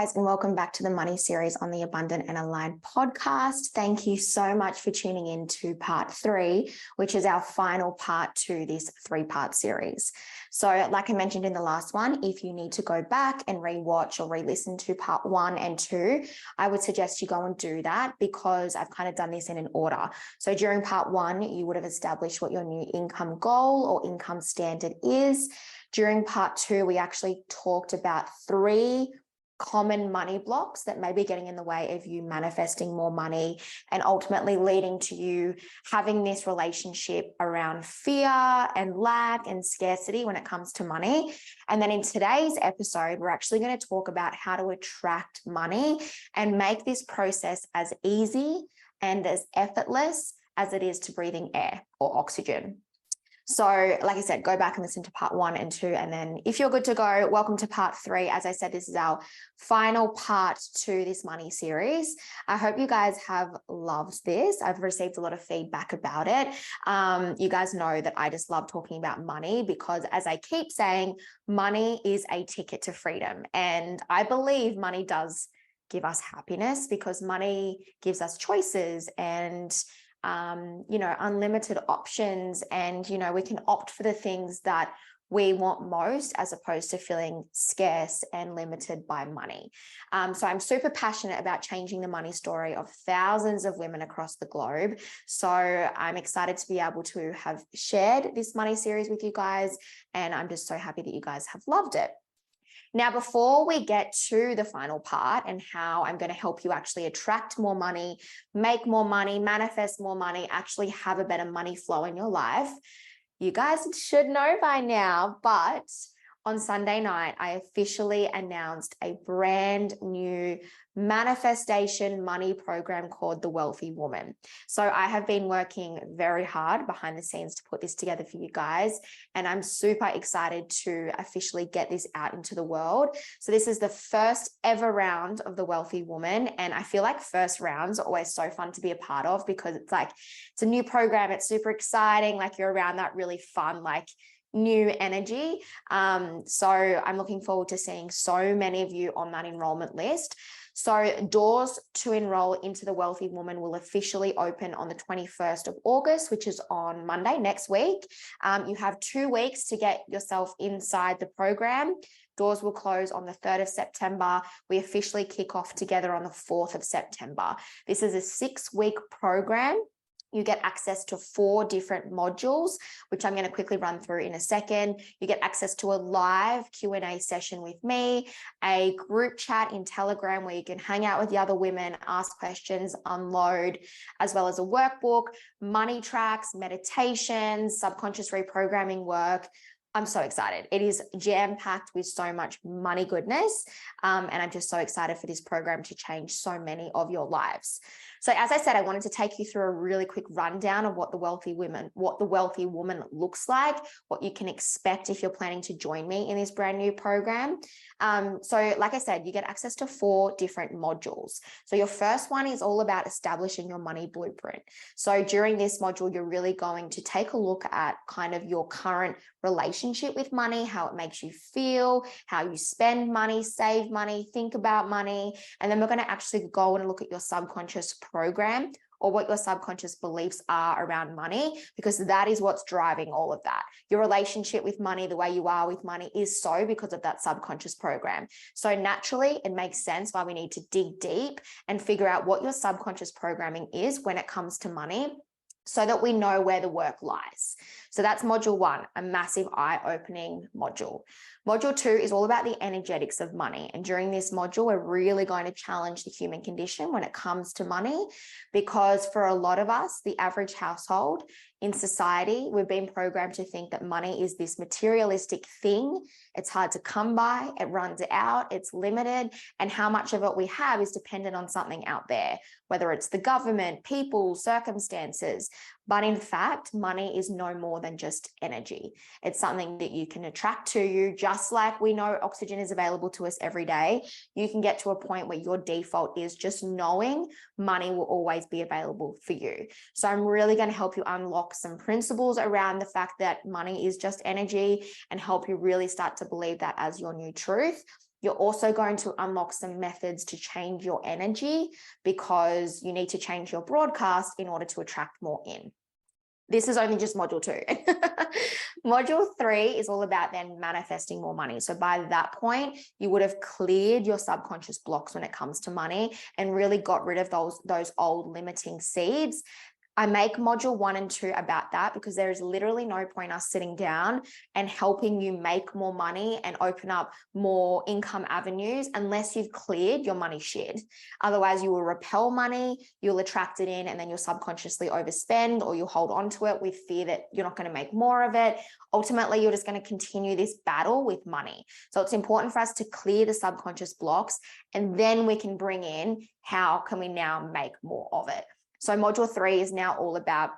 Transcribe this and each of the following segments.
guys, and welcome back to the Money series on the Abundant and Aligned podcast. Thank you so much for tuning in to part 3, which is our final part to this 3-part series. So like I mentioned in the last one, if you need to go back and rewatch or re-listen to part 1 and 2, I would suggest you go and do that because I've kind of done this in an order. So during part 1, you would have established what your new income goal or income standard is. During part 2, we actually talked about 3 common money blocks that may be getting in the way of you manifesting more money and ultimately leading to you having this relationship around fear and lack and scarcity when it comes to money. And then in today's episode, we're actually going to talk about how to attract money and make this process as easy and as effortless as it is to breathing air or oxygen. So like I said, go back and listen to part 1 and 2. And then if you're good to go, welcome to part 3. As I said, this is our final part to this money series. I hope you guys have loved this. I've received a lot of feedback about it. You guys know that I just love talking about money because, as I keep saying, money is a ticket to freedom. And I believe money does give us happiness because money gives us choices and unlimited options, and we can opt for the things that we want most as opposed to feeling scarce and limited by money. So I'm super passionate about changing the money story of thousands of women across the globe. So I'm excited to be able to have shared this money series with you guys, and I'm just so happy that you guys have loved it. Now, before we get to the final part and how I'm going to help you actually attract more money, make more money, manifest more money, actually have a better money flow in your life, you guys should know by now, but on Sunday night, I officially announced a brand new manifestation money program called The Wealthy Woman. So I have been working very hard behind the scenes to put this together for you guys, and I'm super excited to officially get this out into the world. So this is the first ever round of The Wealthy Woman, and I feel like first rounds are always so fun to be a part of because it's a new program, it's super exciting, like you're around that really fun, new energy. So I'm looking forward to seeing so many of you on that enrollment list. So doors to enroll into the Wealthy Woman will officially open on the 21st of August, which is on Monday next week. You have 2 weeks to get yourself inside the program. Doors will close on the 3rd of September. We officially kick off together on the 4th of September. This is a 6-week program. You get access to 4 different modules, which I'm going to quickly run through in a second. You get access to a live Q&A session with me, a group chat in Telegram where you can hang out with the other women, ask questions, unload, as well as a workbook, money tracks, meditations, subconscious reprogramming work. I'm so excited. It is jam-packed with so much money goodness. And I'm just so excited for this program to change so many of your lives. So as I said, I wanted to take you through a really quick rundown of what the Wealthy Woman looks like, what you can expect if you're planning to join me in this brand new program. So like I said, you get access to 4 different modules. So your first one is all about establishing your money blueprint. So during this module, you're really going to take a look at kind of your current relationship with money, how it makes you feel, how you spend money, save money, think about money. And then we're going to actually go and look at your subconscious program or what your subconscious beliefs are around money, because that is what's driving all of that. Your relationship with money, the way you are with money is so because of that subconscious program. So naturally, it makes sense why we need to dig deep and figure out what your subconscious programming is when it comes to money, so that we know where the work lies. So that's module 1, a massive eye-opening module. Module 2 is all about the energetics of money. And during this module, we're really going to challenge the human condition when it comes to money, because for a lot of us, the average household in society, we've been programmed to think that money is this materialistic thing. It's hard to come by, it runs out, it's limited, and how much of it we have is dependent on something out there, whether it's the government, people, circumstances. But in fact, money is no more than just energy. It's something that you can attract to you, just like we know oxygen is available to us every day. You can get to a point where your default is just knowing money will always be available for you. So I'm really going to help you unlock some principles around the fact that money is just energy and help you really start to believe that as your new truth. You're also going to unlock some methods to change your energy because you need to change your broadcast in order to attract more in. This is only just module 2. Module 3 is all about then manifesting more money. So by that point, you would have cleared your subconscious blocks when it comes to money and really got rid of those old limiting seeds. I make module 1 and 2 about that because there is literally no point us sitting down and helping you make more money and open up more income avenues unless you've cleared your money shed. Otherwise, you will repel money, you'll attract it in, and then you'll subconsciously overspend, or you'll hold on to it with fear that you're not going to make more of it. Ultimately, you're just going to continue this battle with money. So it's important for us to clear the subconscious blocks, and then we can bring in how can we now make more of it. So module 3 is now all about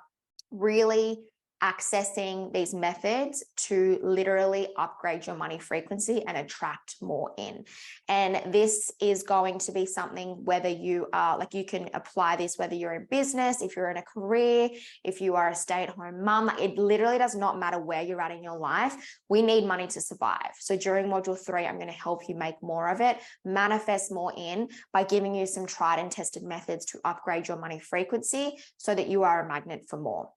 really accessing these methods to literally upgrade your money frequency and attract more in. And this is going to be something whether you are you can apply this whether you're in business, if you're in a career, if you are a stay-at-home mum. It literally does not matter where you're at in your life. We need money to survive. So during module 3, I'm going to help you make more of it, manifest more in by giving you some tried and tested methods to upgrade your money frequency so that you are a magnet for more.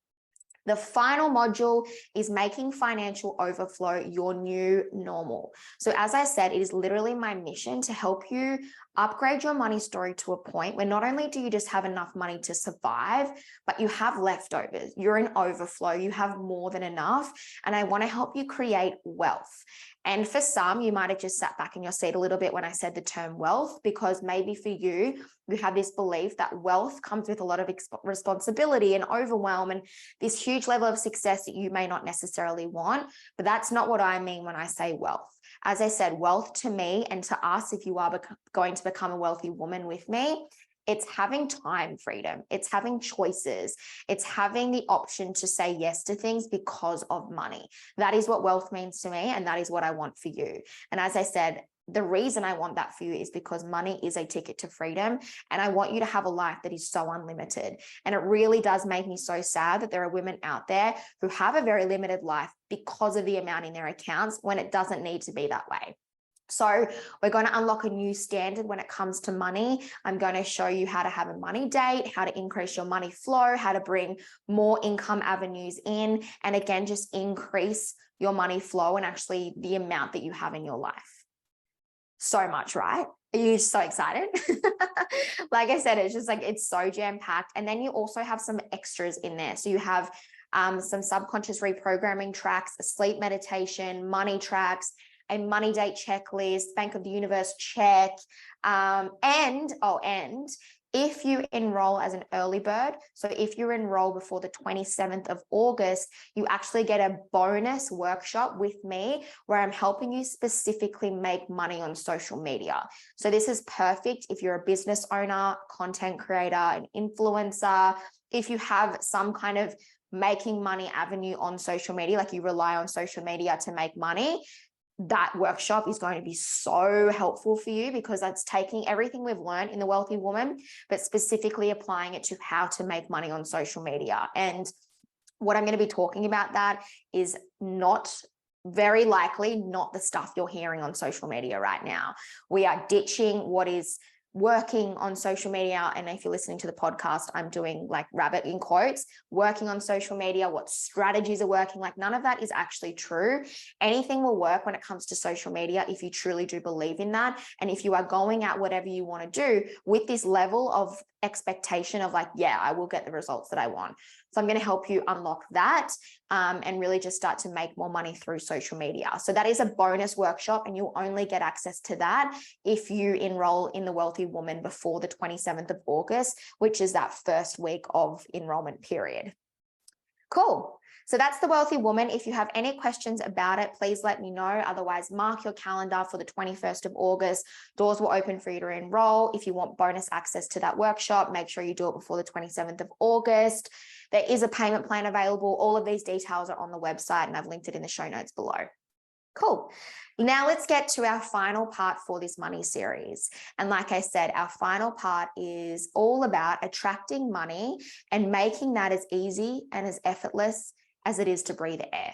The final module is making financial overflow your new normal. So as I said, it is literally my mission to help you upgrade your money story to a point where not only do you just have enough money to survive, but you have leftovers. You're in overflow. You have more than enough. And I want to help you create wealth. And for some, you might have just sat back in your seat a little bit when I said the term wealth, because maybe for you, you have this belief that wealth comes with a lot of responsibility and overwhelm and this huge level of success that you may not necessarily want. But that's not what I mean when I say wealth. As I said, wealth to me and to us, if you are going to become a wealthy woman with me, it's having time freedom. It's having choices. It's having the option to say yes to things because of money. That is what wealth means to me, and that is what I want for you. And as I said, the reason I want that for you is because money is a ticket to freedom, and I want you to have a life that is so unlimited. And it really does make me so sad that there are women out there who have a very limited life because of the amount in their accounts when it doesn't need to be that way. So we're going to unlock a new standard when it comes to money. I'm going to show you how to have a money date, how to increase your money flow, how to bring more income avenues in, and again, just increase your money flow and actually the amount that you have in your life. So much, right? Are you so excited? Like I said, it's just it's so jam-packed. And then you also have some extras in there. So you have some subconscious reprogramming tracks, a sleep meditation, money tracks, a money date checklist, Bank of the Universe check, and if you enroll as an early bird, so if you enroll before the 27th of August, you actually get a bonus workshop with me where I'm helping you specifically make money on social media. So this is perfect if you're a business owner, content creator, an influencer, if you have some kind of making money avenue on social media, like you rely on social media to make money. That workshop is going to be so helpful for you because that's taking everything we've learned in The Wealthy Woman, but specifically applying it to how to make money on social media. And what I'm going to be talking about that is not very likely not the stuff you're hearing on social media right now. We are ditching what is working on social media. And if you're listening to the podcast, I'm doing rabbit in quotes, working on social media, what strategies are working. None of that is actually true. Anything will work when it comes to social media if you truly do believe in that. And if you are going at whatever you want to do with this level of expectation of I will get the results that I want. So I'm going to help you unlock that and really just start to make more money through social media. So that is a bonus workshop, and you'll only get access to that if you enroll in The Wealthy Woman before the 27th of August, which is that first week of enrollment period. Cool. So that's The Wealthy Woman. If you have any questions about it, please let me know. Otherwise, mark your calendar for the 21st of August. Doors will open for you to enroll. If you want bonus access to that workshop, make sure you do it before the 27th of August. There is a payment plan available. All of these details are on the website, and I've linked it in the show notes below. Cool. Now let's get to our final part for this money series. And like I said, our final part is all about attracting money and making that as easy and as effortless as it is to breathe air.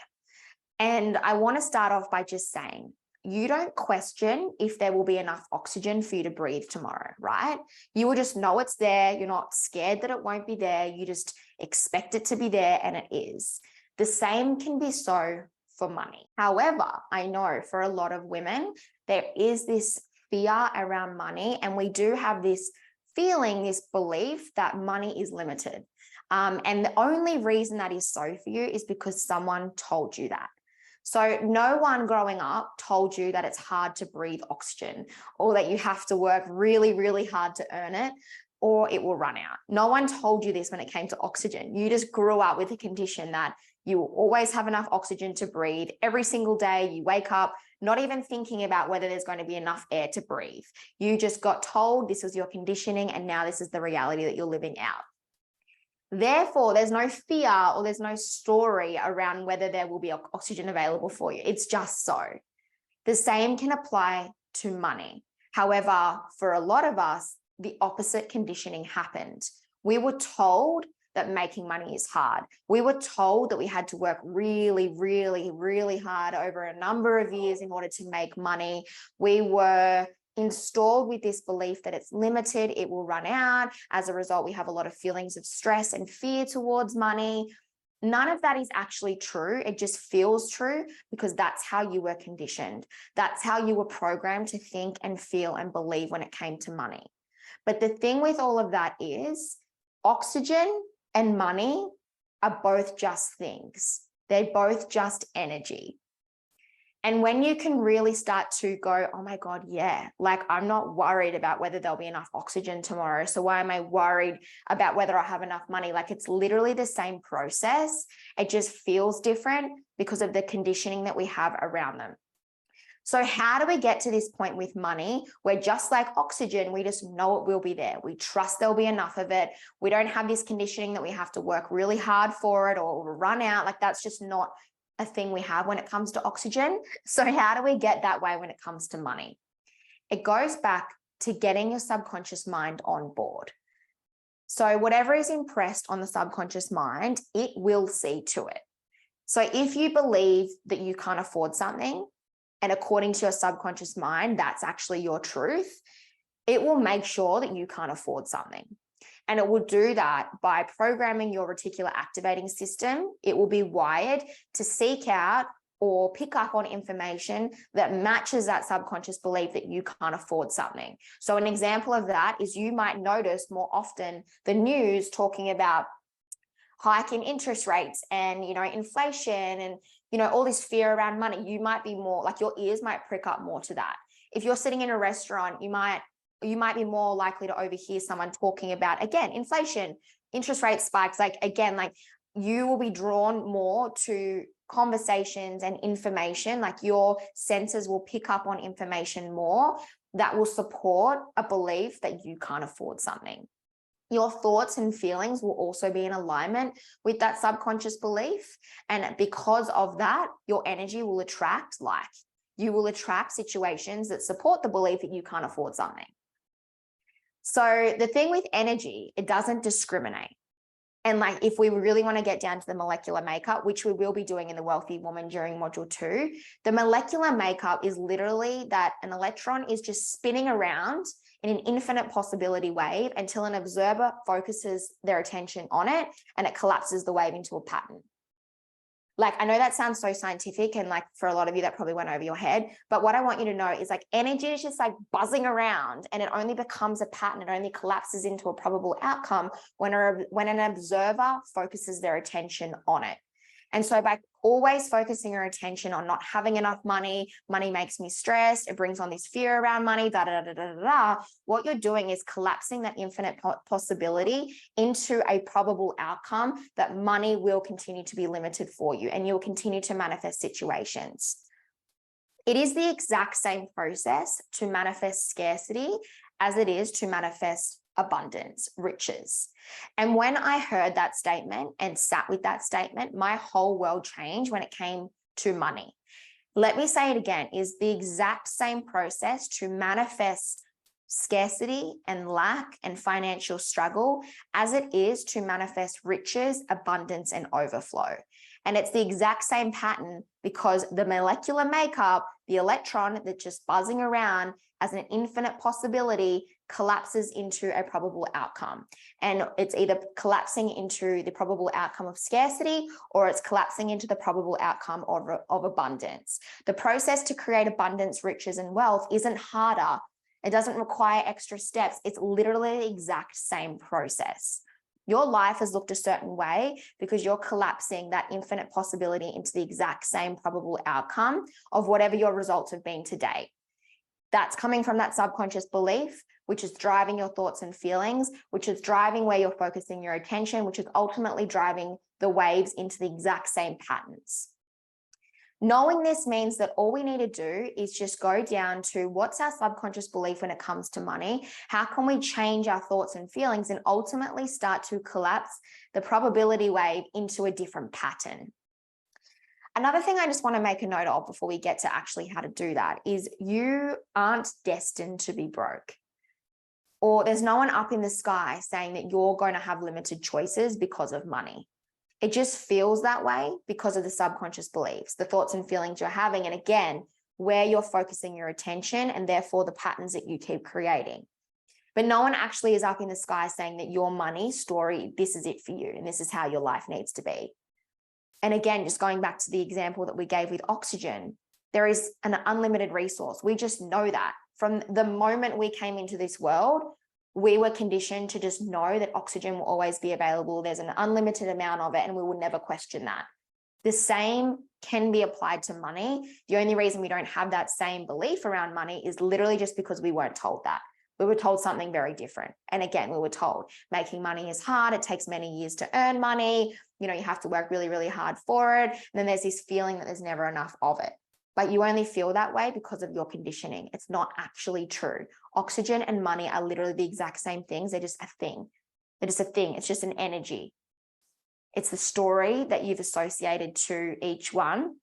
And I want to start off by just saying, you don't question if there will be enough oxygen for you to breathe tomorrow, right? You will just know it's there. You're not scared that it won't be there. You just expect it to be there, and it is. The same can be so for money. However, I know for a lot of women, there is this fear around money, and we do have this feeling, this belief that money is limited. And the only reason that is so for you is because someone told you that. So no one growing up told you that it's hard to breathe oxygen, or that you have to work really, really hard to earn it, or it will run out. No one told you this when it came to oxygen. You just grew up with a condition that you will always have enough oxygen to breathe. Every single day you wake up, not even thinking about whether there's going to be enough air to breathe. You just got told this was your conditioning, and now this is the reality that you're living out. Therefore, there's no fear or there's no story around whether there will be oxygen available for you. It's just so. The same can apply to money. However, for a lot of us, the opposite conditioning happened. We were told that making money is hard. We were told that we had to work really, really, really hard over a number of years in order to make money. We were installed with this belief that it's limited, it will run out. As a result, we have a lot of feelings of stress and fear towards money. None of that is actually true. It just feels true because that's how you were conditioned. That's how you were programmed to think and feel and believe when it came to money. But the thing with all of that is oxygen and money are both just things. They're both just energy. And when you can really start to go, oh my God, yeah, like I'm not worried about whether there'll be enough oxygen tomorrow. So why am I worried about whether I have enough money? Like it's literally the same process. It just feels different because of the conditioning that we have around them. So how do we get to this point with money where just like oxygen, we just know it will be there. We trust there'll be enough of it. We don't have this conditioning that we have to work really hard for it or run out. Like that's just not a thing we have when it comes to oxygen. So how do we get that way when it comes to money? It goes back to getting your subconscious mind on board. So whatever is impressed on the subconscious mind, it will see to it. So if you believe that you can't afford something, and according to your subconscious mind, that's actually your truth, it will make sure that you can't afford something. And it will do that by programming your reticular activating system. It will be wired to seek out or pick up on information that matches that subconscious belief that you can't afford something. So an example of that is you might notice more often the news talking about hike in interest rates and, inflation and, all this fear around money. You might be more like your ears might prick up more to that. If you're sitting in a restaurant, you might be more likely to overhear someone talking about, again, inflation, interest rate spikes. You will be drawn more to conversations and information. Like your senses will pick up on information more that will support a belief that you can't afford something. Your thoughts and feelings will also be in alignment with that subconscious belief. And because of that, your energy will attract you will attract situations that support the belief that you can't afford something. So the thing with energy, it doesn't discriminate. And if we really want to get down to the molecular makeup, which we will be doing in the Wealthy Woman during module 2, the molecular makeup is literally that an electron is just spinning around in an infinite possibility wave until an observer focuses their attention on it and it collapses the wave into a pattern. I know that sounds so scientific and for a lot of you that probably went over your head, but what I want you to know is energy is just buzzing around and it only becomes a pattern. It only collapses into a probable outcome when an observer focuses their attention on it. And so by always focusing your attention on not having enough money makes me stressed, it brings on this fear around money, what you're doing is collapsing that infinite possibility into a probable outcome that money will continue to be limited for you and you'll continue to manifest situations. It is the exact same process to manifest scarcity as it is to manifest abundance, riches. And when I heard that statement and sat with that statement, my whole world changed when it came to money. Let me say it again, is the exact same process to manifest scarcity and lack and financial struggle as it is to manifest riches, abundance, and overflow. And it's the exact same pattern because the molecular makeup, the electron that's just buzzing around as an infinite possibility, collapses into a probable outcome. And it's either collapsing into the probable outcome of scarcity, or it's collapsing into the probable outcome of abundance. The process to create abundance, riches, and wealth isn't harder. It doesn't require extra steps. It's literally the exact same process. Your life has looked a certain way because you're collapsing that infinite possibility into the exact same probable outcome of whatever your results have been to date. That's coming from that subconscious belief, which is driving your thoughts and feelings, which is driving where you're focusing your attention, which is ultimately driving the waves into the exact same patterns. Knowing this means that all we need to do is just go down to what's our subconscious belief when it comes to money? How can we change our thoughts and feelings and ultimately start to collapse the probability wave into a different pattern? Another thing I just want to make a note of before we get to actually how to do that is you aren't destined to be broke. Or there's no one up in the sky saying that you're going to have limited choices because of money. It just feels that way because of the subconscious beliefs, the thoughts and feelings you're having, and again, where you're focusing your attention and therefore the patterns that you keep creating. But no one actually is up in the sky saying that your money story, this is it for you and this is how your life needs to be. And again, just going back to the example that we gave with oxygen, there is an unlimited resource. We just know that. From the moment we came into this world, we were conditioned to just know that oxygen will always be available. There's an unlimited amount of it, and we will never question that. The same can be applied to money. The only reason we don't have that same belief around money is literally just because we weren't told that. We were told something very different. And again, we were told making money is hard. It takes many years to earn money. You have to work really, really hard for it. And then there's this feeling that there's never enough of it. But you only feel that way because of your conditioning. It's not actually true. Oxygen and money are literally the exact same things. They're just a thing. They're just a thing. It's just an energy. It's the story that you've associated to each one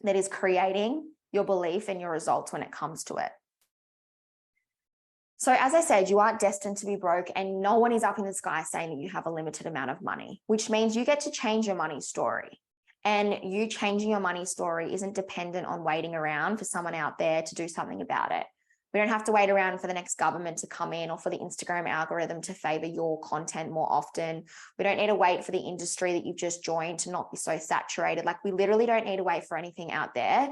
that is creating your belief and your results when it comes to it. So as I said, you aren't destined to be broke, and no one is up in the sky saying that you have a limited amount of money, which means you get to change your money story. And you changing your money story isn't dependent on waiting around for someone out there to do something about it. We don't have to wait around for the next government to come in or for the Instagram algorithm to favor your content more often. We don't need to wait for the industry that you've just joined to not be so saturated. Like, we literally don't need to wait for anything out there.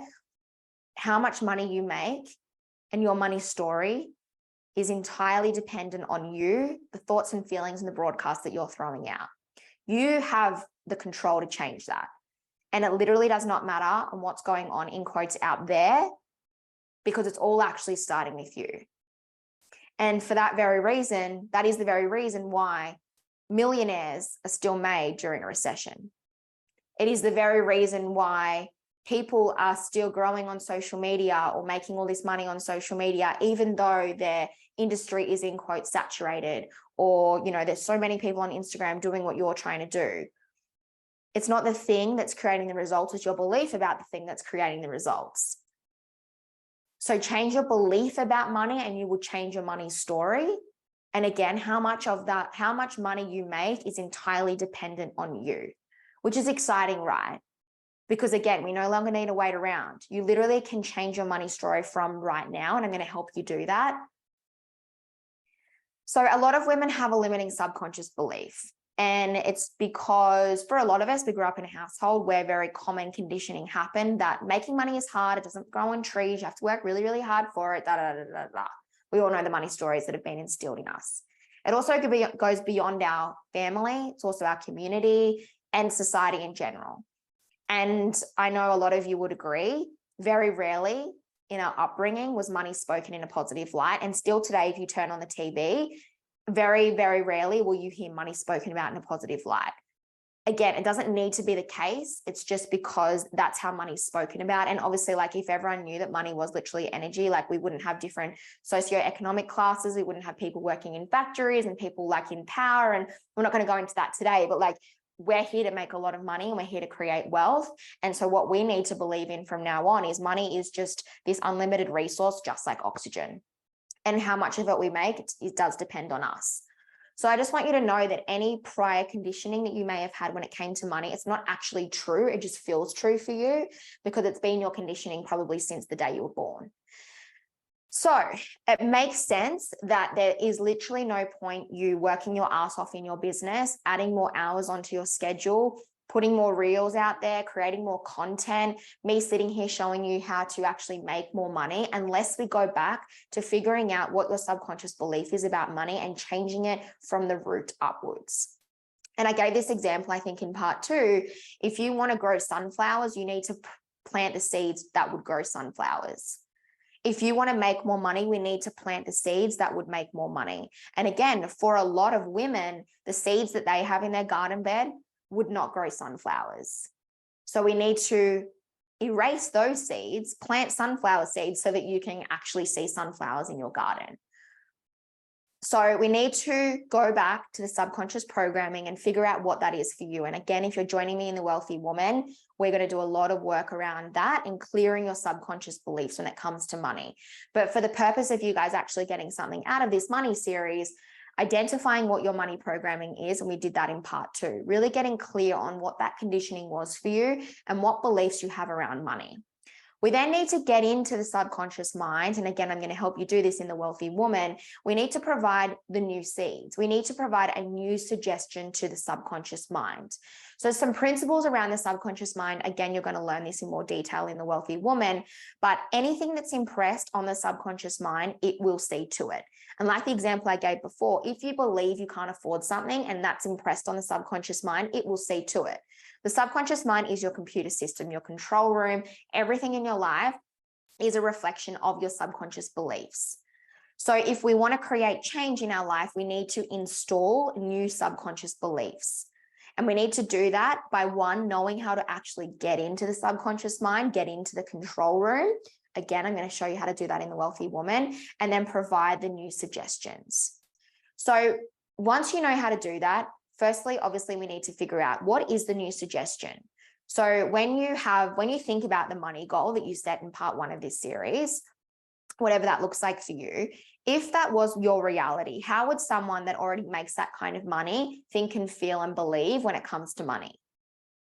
How much money you make and your money story is entirely dependent on you, the thoughts and feelings and the broadcast that you're throwing out. You have the control to change that. And it literally does not matter on what's going on in quotes out there, because it's all actually starting with you. And for that very reason, that is the very reason why millionaires are still made during a recession. It is the very reason why people are still growing on social media or making all this money on social media, even though their industry is in quotes saturated, or, there's so many people on Instagram doing what you're trying to do. It's not the thing that's creating the results, it's your belief about the thing that's creating the results. So change your belief about money and you will change your money story. And again, how much money you make is entirely dependent on you, which is exciting, right? Because again, we no longer need to wait around. You literally can change your money story from right now, and I'm going to help you do that. So a lot of women have a limiting subconscious belief. And it's because for a lot of us, we grew up in a household where very common conditioning happened that making money is hard. It doesn't grow on trees. You have to work really, really hard for it. We all know the money stories that have been instilled in us. It also goes beyond our family. It's also our community and society in general. And I know a lot of you would agree, very rarely in our upbringing was money spoken in a positive light. And still today, if you turn on the TV, very, very rarely will you hear money spoken about in a positive light. Again, it doesn't need to be the case. It's just because that's how money's spoken about. And obviously, like, if everyone knew that money was literally energy, like, we wouldn't have different socioeconomic classes. We wouldn't have people working in factories and people like in power. And we're not going to go into that today, but like, we're here to make a lot of money and we're here to create wealth. And so what we need to believe in from now on is money is just this unlimited resource, just like oxygen. And how much of it we make, it does depend on us. So I just want you to know that any prior conditioning that you may have had when it came to money, it's not actually true. It just feels true for you because it's been your conditioning probably since the day you were born. So it makes sense that there is literally no point you working your ass off in your business, adding more hours onto your schedule, putting more reels out there, creating more content, me sitting here showing you how to actually make more money, unless we go back to figuring out what your subconscious belief is about money and changing it from the root upwards. And I gave this example, I think, in part 2. If you want to grow sunflowers, you need to plant the seeds that would grow sunflowers. If you want to make more money, we need to plant the seeds that would make more money. And again, for a lot of women, the seeds that they have in their garden bed would not grow sunflowers. So we need to erase those seeds, plant sunflower seeds so that you can actually see sunflowers in your garden. So we need to go back to the subconscious programming and figure out what that is for you. And again, if you're joining me in the Wealthy Woman, we're going to do a lot of work around that and clearing your subconscious beliefs when it comes to money. But for the purpose of you guys actually getting something out of this money series, identifying what your money programming is, and we did that in part 2, really getting clear on what that conditioning was for you and what beliefs you have around money. We then need to get into the subconscious mind. And again, I'm going to help you do this in the Wealthy Woman. We need to provide the new seeds. We need to provide a new suggestion to the subconscious mind. So some principles around the subconscious mind. Again, you're going to learn this in more detail in the Wealthy Woman, but anything that's impressed on the subconscious mind, it will see to it. And like the example I gave before, if you believe you can't afford something and that's impressed on the subconscious mind, it will see to it. The subconscious mind is your computer system, your control room. Everything in your life is a reflection of your subconscious beliefs. So if we want to create change in our life, we need to install new subconscious beliefs. And we need to do that by, 1, knowing how to actually get into the subconscious mind, get into the control room. Again, I'm going to show you how to do that in the Wealthy Woman, and then provide the new suggestions. So once you know how to do that, firstly, obviously, we need to figure out what is the new suggestion. So when you think about the money goal that you set in part 1 of this series, whatever that looks like for you, if that was your reality, how would someone that already makes that kind of money think and feel and believe when it comes to money?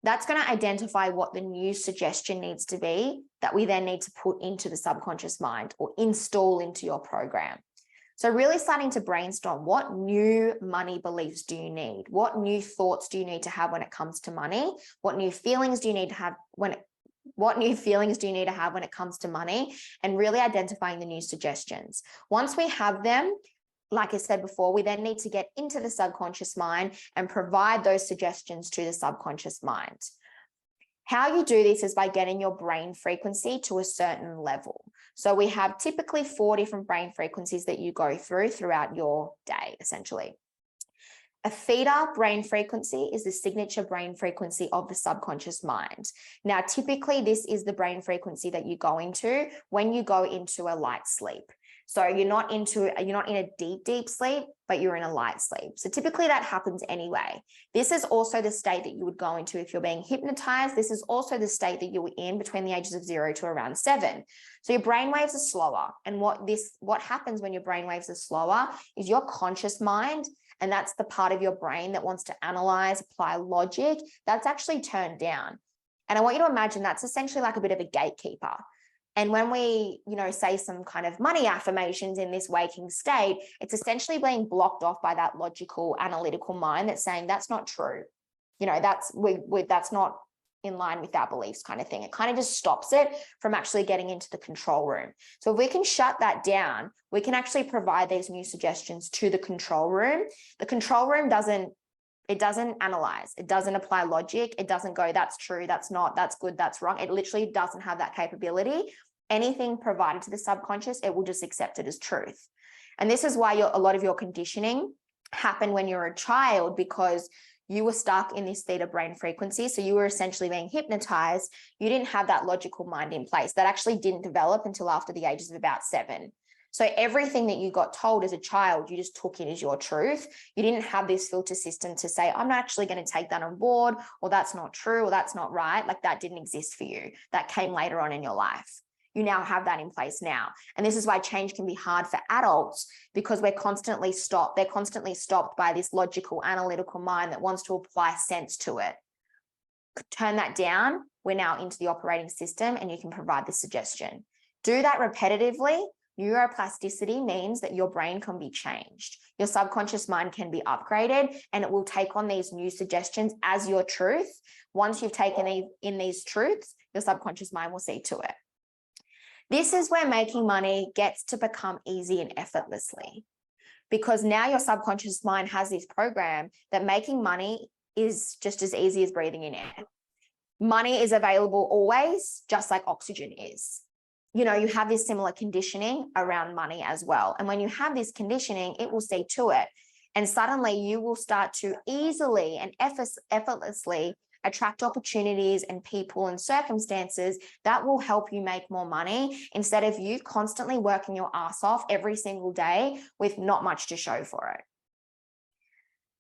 That's going to identify what the new suggestion needs to be that we then need to put into the subconscious mind or install into your program. So really starting to brainstorm, what new money beliefs do you need? What new thoughts do you need to have when it comes to money? What new feelings do you need to have when it comes to money? And really identifying the new suggestions. Once we have them, like I said before, we then need to get into the subconscious mind and provide those suggestions to the subconscious mind. How you do this is by getting your brain frequency to a certain level. So we have typically 4 different brain frequencies that you go throughout your day, essentially. A theta brain frequency is the signature brain frequency of the subconscious mind. Now, typically, this is the brain frequency that you go into when you go into a light sleep. So you're not in a deep sleep, but you're in a light sleep. So typically that happens anyway. This is also the state that you would go into if you're being hypnotized. This is also the state that you were in between the ages of 0 to around 7. So your brain waves are slower. And what happens when your brain waves are slower is your conscious mind, and that's the part of your brain that wants to analyze, apply logic, that's actually turned down. And I want you to imagine that's essentially like a bit of a gatekeeper. And when we, say some kind of money affirmations in this waking state, it's essentially being blocked off by that logical, analytical mind that's saying that's not true. That's not in line with our beliefs kind of thing. It kind of just stops it from actually getting into the control room. So if we can shut that down, we can actually provide these new suggestions to the control room. The control room doesn't analyze. It doesn't apply logic. It doesn't go, that's true, that's not, that's good, that's wrong. It literally doesn't have that capability. Anything provided to the subconscious, it will just accept it as truth. And this is why a lot of your conditioning happened when you were a child, because you were stuck in this theta brain frequency. So you were essentially being hypnotized. You didn't have that logical mind in place. That actually didn't develop until after the ages of about 7. So everything that you got told as a child, you just took it as your truth. You didn't have this filter system to say, I'm not actually going to take that on board, or that's not true, or that's not right. Like that didn't exist for you. That came later on in your life. you now have that in place now. And this is why change can be hard for adults, because they're constantly stopped by this logical, analytical mind that wants to apply sense to it. Turn that down. We're now into the operating system, and you can provide the suggestion. Do that repetitively. Neuroplasticity means that your brain can be changed. Your subconscious mind can be upgraded, and it will take on these new suggestions as your truth. Once you've taken in these truths, your subconscious mind will see to it. This is where making money gets to become easy and effortlessly, because now your subconscious mind has this program that making money is just as easy as breathing in air. Money is available always, just like oxygen is. You know, you have this similar conditioning around money as well. And when you have this conditioning, it will see to it. And suddenly you will start to easily and effortlessly attract opportunities and people and circumstances that will help you make more money, instead of you constantly working your ass off every single day with not much to show for it.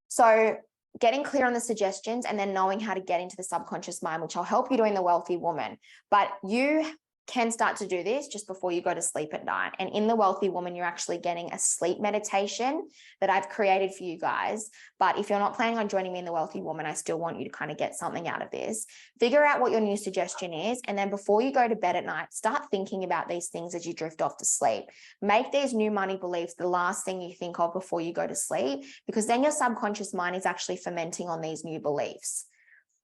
So getting clear on the suggestions and then knowing how to get into the subconscious mind, which I'll help you do in the Wealthy Woman. But you can start to do this just before you go to sleep at night. And in the Wealthy Woman, you're actually getting a sleep meditation that I've created for you guys. But if you're not planning on joining me in the Wealthy Woman, I still want you to kind of get something out of this. Figure out what your new suggestion is. And then before you go to bed at night, start thinking about these things as you drift off to sleep. Make these new money beliefs the last thing you think of before you go to sleep, because then your subconscious mind is actually fermenting on these new beliefs.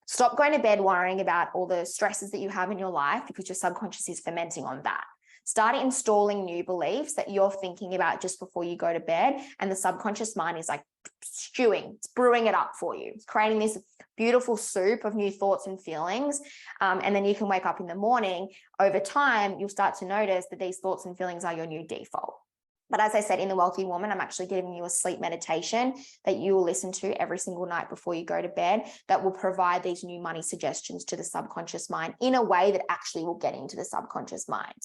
Stop going to bed worrying about all the stresses that you have in your life, because your subconscious is fermenting on that. Start installing new beliefs that you're thinking about just before you go to bed, and the subconscious mind is like stewing, it's brewing it up for you. It's creating this beautiful soup of new thoughts and feelings. And then you can wake up in the morning. Over time, you'll start to notice that these thoughts and feelings are your new default. But as I said, in the Wealthy Woman, I'm actually giving you a sleep meditation that you will listen to every single night before you go to bed, that will provide these new money suggestions to the subconscious mind in a way that actually will get into the subconscious mind.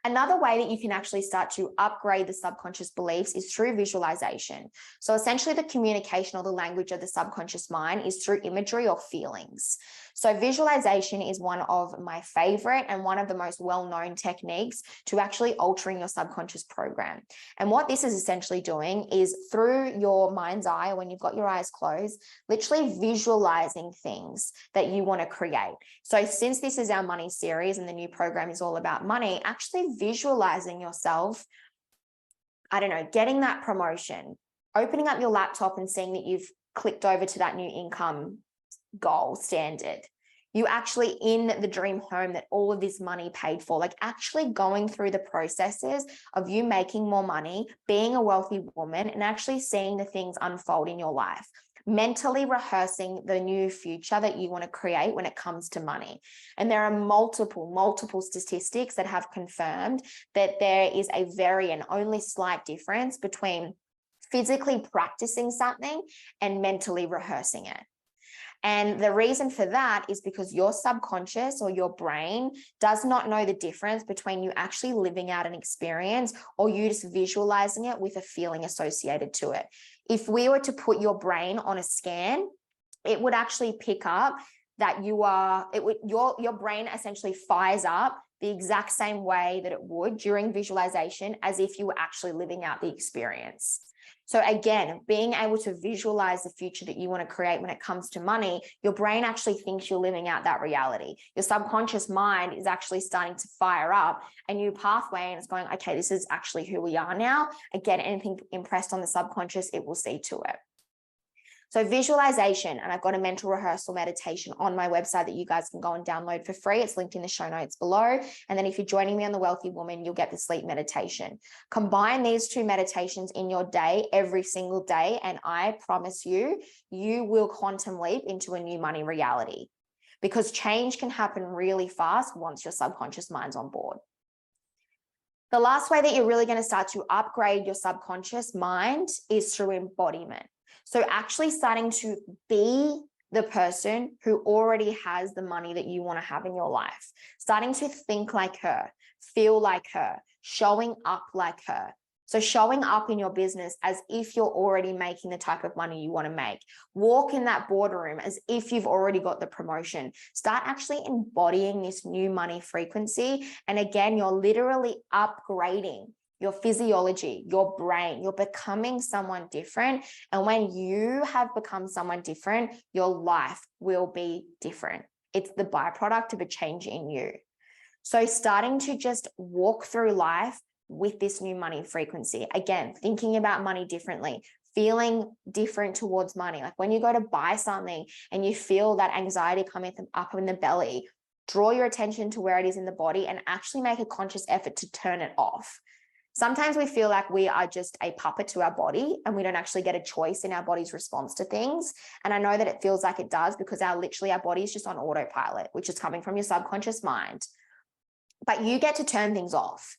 Another way that you can actually start to upgrade the subconscious beliefs is through visualization. So essentially the communication or the language of the subconscious mind is through imagery or feelings. So visualization is one of my favorite and one of the most well-known techniques to actually altering your subconscious program. And what this is essentially doing is, through your mind's eye, when you've got your eyes closed, literally visualizing things that you want to create. So since this is our money series and the new program is all about money, actually visualizing yourself, I don't know, getting that promotion, opening up your laptop and seeing that you've clicked over to that new income goal standard. You actually in the dream home that all of this money paid for, like actually going through the processes of you making more money, being a wealthy woman, and actually seeing the things unfold in your life. Mentally rehearsing the new future that you want to create when it comes to money. And there are multiple statistics that have confirmed that there is a very and only slight difference between physically practicing something and mentally rehearsing it. And the reason for that is because your subconscious or your brain does not know the difference between you actually living out an experience or you just visualizing it with a feeling associated to it. If we were to put your brain on a scan, it would actually pick up that your brain essentially fires up the exact same way that it would during visualization as if you were actually living out the experience. So again, being able to visualize the future that you want to create when it comes to money, your brain actually thinks you're living out that reality. Your subconscious mind is actually starting to fire up a new pathway, and it's going, okay, this is actually who we are now. Again, anything impressed on the subconscious, it will see to it. So visualization, and I've got a mental rehearsal meditation on my website that you guys can go and download for free. It's linked in the show notes below. And then if you're joining me on the Wealthy Woman, you'll get the sleep meditation. Combine these two meditations in your day every single day, and I promise you, you will quantum leap into a new money reality, because change can happen really fast once your subconscious mind's on board. The last way that you're really going to start to upgrade your subconscious mind is through embodiment. So actually starting to be the person who already has the money that you want to have in your life, starting to think like her, feel like her, showing up like her, So showing up in your business as if you're already making the type of money you want to make. Walk in that boardroom as if you've already got the promotion. Start actually embodying this new money frequency. And again, you're literally upgrading your physiology, your brain. You're becoming someone different. And when you have become someone different, your life will be different. It's the byproduct of a change in you. So starting to just walk through life with this new money frequency. Again, thinking about money differently, feeling different towards money. Like when you go to buy something and you feel that anxiety coming up in the belly, draw your attention to where it is in the body and actually make a conscious effort to turn it off. Sometimes we feel like we are just a puppet to our body and we don't actually get a choice in our body's response to things. And I know that it feels like it does because our body is just on autopilot, which is coming from your subconscious mind. But you get to turn things off.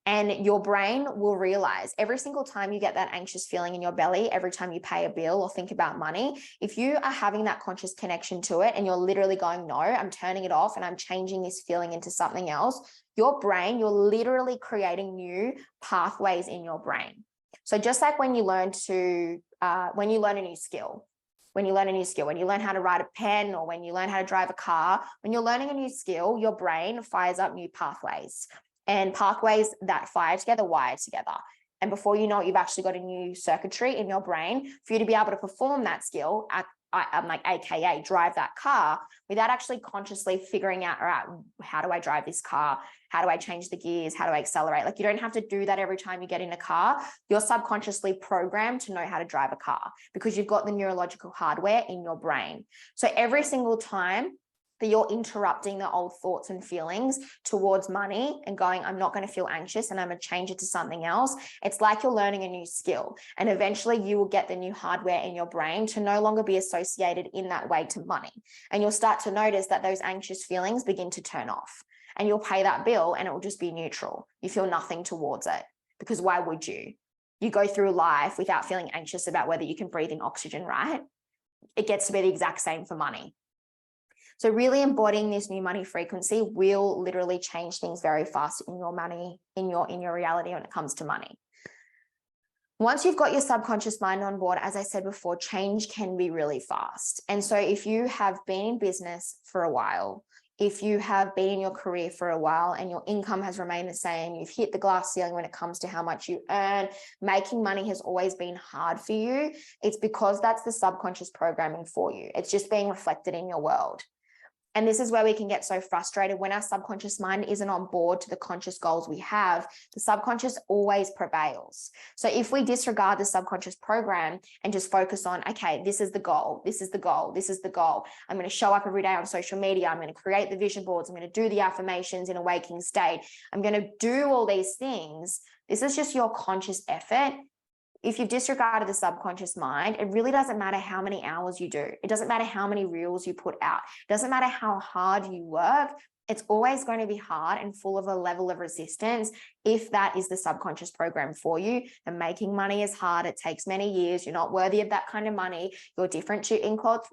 And your brain will realize every single time you get that anxious feeling in your belly, every time you pay a bill or think about money, if you are having that conscious connection to it and you're literally going, no, I'm turning it off and I'm changing this feeling into something else, your brain, you're literally creating new pathways in your brain. So just like when you learn a new skill, when you learn how to write a pen or when you learn how to drive a car, when you're learning a new skill, your brain fires up new pathways. And pathways that fire together, wire together. And before you know it, you've actually got a new circuitry in your brain for you to be able to perform that skill, AKA drive that car, without actually consciously figuring out, all right, how do I drive this car? How do I change the gears? How do I accelerate? Like you don't have to do that every time you get in a car. You're subconsciously programmed to know how to drive a car because you've got the neurological hardware in your brain. So every single time that you're interrupting the old thoughts and feelings towards money and going, I'm not going to feel anxious and I'm going to change it to something else. It's like you're learning a new skill and eventually you will get the new hardware in your brain to no longer be associated in that way to money. And you'll start to notice that those anxious feelings begin to turn off and you'll pay that bill and it will just be neutral. You feel nothing towards it because why would you? You go through life without feeling anxious about whether you can breathe in oxygen, right? It gets to be the exact same for money. So really embodying this new money frequency will literally change things very fast in your money, in your reality when it comes to money. Once you've got your subconscious mind on board, as I said before, change can be really fast. And so if you have been in business for a while, if you have been in your career for a while and your income has remained the same, you've hit the glass ceiling when it comes to how much you earn, making money has always been hard for you, it's because that's the subconscious programming for you. It's just being reflected in your world. And this is where we can get so frustrated when our subconscious mind isn't on board to the conscious goals we have. The subconscious always prevails. So if we disregard the subconscious program and just focus on, okay, this is the goal, this is the goal, this is the goal. I'm going to show up every day on social media. I'm going to create the vision boards. I'm going to do the affirmations in a waking state. I'm going to do all these things. This is just your conscious effort. If you've disregarded the subconscious mind, it really doesn't matter how many hours you do. It doesn't matter how many reels you put out. It doesn't matter how hard you work. It's always going to be hard and full of a level of resistance if that is the subconscious program for you. And making money is hard. It takes many years. You're not worthy of that kind of money. You're different to, in quotes,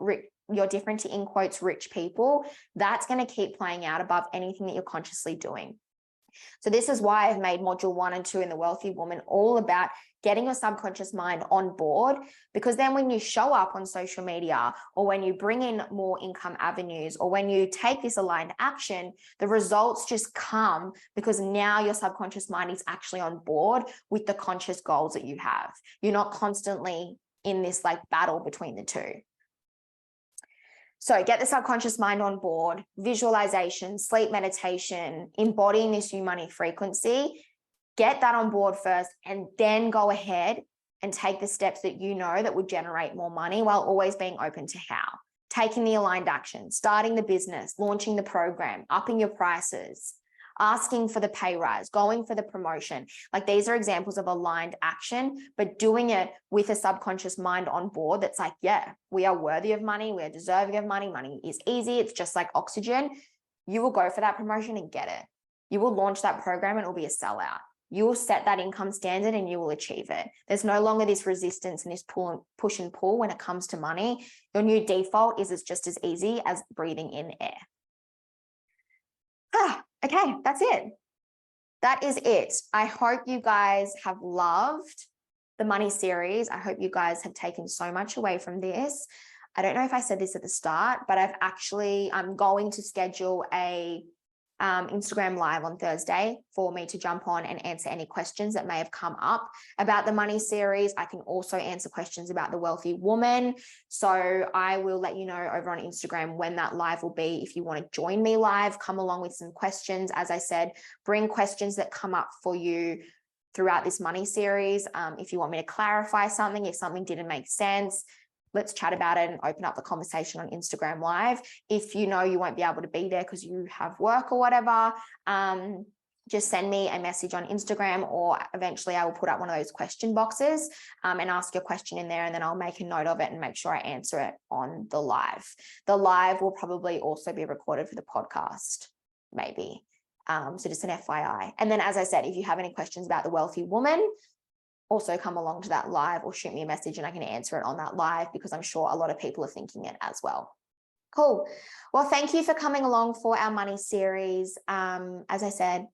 rich people. That's going to keep playing out above anything that you're consciously doing. So this is why I've made module 1 and 2 in the Wealthy Woman all about getting your subconscious mind on board, because then when you show up on social media or when you bring in more income avenues or when you take this aligned action, the results just come because now your subconscious mind is actually on board with the conscious goals that you have. You're not constantly in this like battle between the two. So get the subconscious mind on board, visualization, sleep meditation, embodying this new money frequency. Get that on board first and then go ahead and take the steps that you know that would generate more money while always being open to how. Taking the aligned action, starting the business, launching the program, upping your prices, asking for the pay rise, going for the promotion. Like these are examples of aligned action, but doing it with a subconscious mind on board that's like, yeah, we are worthy of money. We are deserving of money. Money is easy. It's just like oxygen. You will go for that promotion and get it. You will launch that program and it will be a sellout. You will set that income standard and you will achieve it. There's no longer this resistance and this push and pull when it comes to money. Your new default is it's just as easy as breathing in air. Okay, that's it. that is it. I hope you guys have loved the money series. I hope you guys have taken so much away from this. I don't know if I said this at the start, but I'm going to schedule a Instagram live on Thursday for me to jump on and answer any questions that may have come up about the money series. I can also answer questions about the wealthy woman. So I will let you know over on Instagram when that live will be. If you want to join me live, come along with some questions. As I said, bring questions that come up for you throughout this money series. If you want me to clarify something, if something didn't make sense, let's chat about it and open up the conversation on Instagram live. If you know you won't be able to be there because you have work or whatever, just send me a message on Instagram, or eventually I will put up one of those question boxes and ask your question in there, and then I'll make a note of it and make sure I answer it on the live. The live will probably also be recorded for the podcast, maybe. So just an FYI. And then, as I said, if you have any questions about the wealthy woman, also come along to that live or shoot me a message and I can answer it on that live, because I'm sure a lot of people are thinking it as well. Cool. Well, thank you for coming along for our money series. As I said,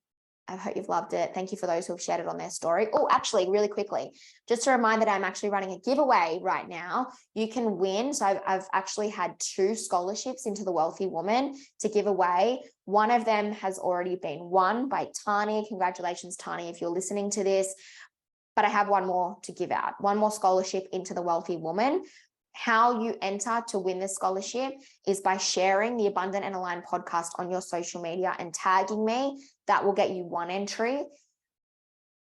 I hope you've loved it. Thank you for those who have shared it on their story. Oh, actually, really quickly, just a reminder that I'm actually running a giveaway right now. You can win. So I've actually had 2 scholarships into the Wealthy Woman to give away. One of them has already been won by Tani. Congratulations, Tani, if you're listening to this. But I have one more to give out, one more scholarship into the Wealthy Woman. How you enter to win this scholarship is by sharing the Abundant and Aligned podcast on your social media and tagging me. That will get you 1 entry.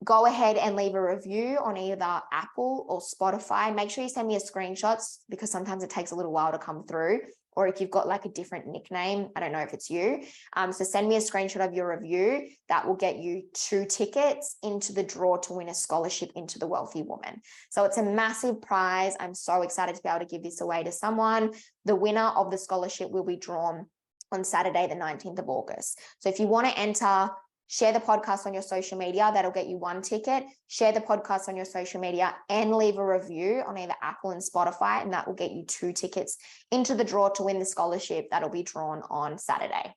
Go ahead and leave a review on either Apple or Spotify. Make sure you send me a screenshot, because sometimes it takes a little while to come through. Or if you've got like a different nickname, I don't know if it's you. So send me a screenshot of your review. That will get you 2 tickets into the draw to win a scholarship into the Wealthy Woman. So it's a massive prize. I'm so excited to be able to give this away to someone. The winner of the scholarship will be drawn on Saturday, the 19th of August. So if you want to enter, share the podcast on your social media. That'll get you 1 ticket. Share the podcast on your social media and leave a review on either Apple and Spotify, and that will get you 2 tickets into the draw to win the scholarship that'll be drawn on Saturday.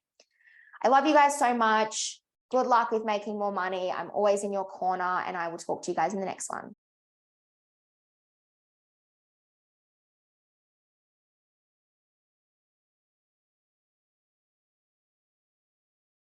I love you guys so much. Good luck with making more money. I'm always in your corner, and I will talk to you guys in the next one.